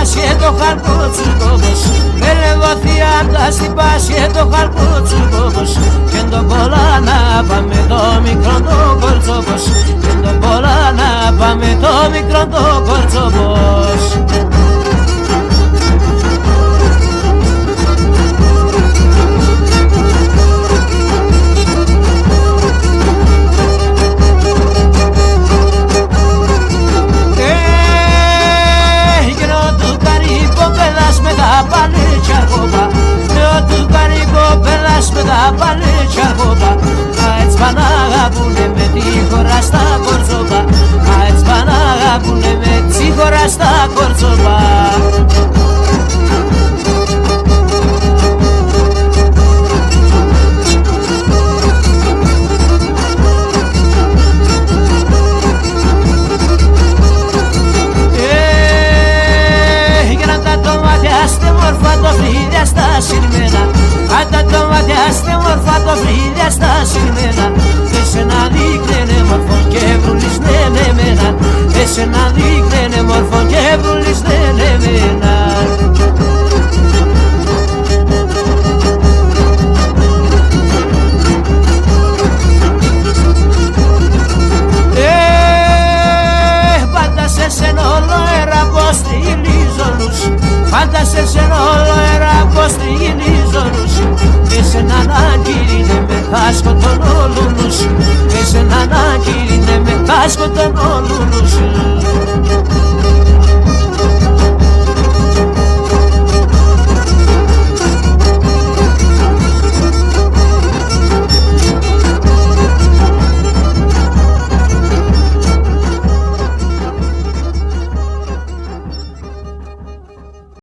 πάση το χαρκούτσουκος, ελεγωθιάντα στην πάση το χαρκούτσουκος, και το πολλά να πάμε το μικρό το κορτσόπος, και το πολλά να πάμε το μικρό το κορτσόπος. Με τα παλέτσια κόπα, αετς πάνε αγαπούνε με τη χώρα στα κορτσόπα, αετς πάνε αγαπούνε με τη χώρα στα κορτσόπα. Στε μόρφα το φρύδια στα συρμένα, άντα το ματιάστε μόρφα το φρύδια στα συρμένα, εσένα δείχναινε μόρφον και βρουλισνένε εμένα, εσένα δείχναινε μόρφον και βρουλισνένε εμένα. Πάντα σε σεν όλο εραπόστηλίζονους, πάντα σε σεν όλο εραπόστηλίζονους, εσέναν αγκύρινε με χάσκο τον όλουνους, εσέναν αγκύρινε με χάσκο τον όλουνους.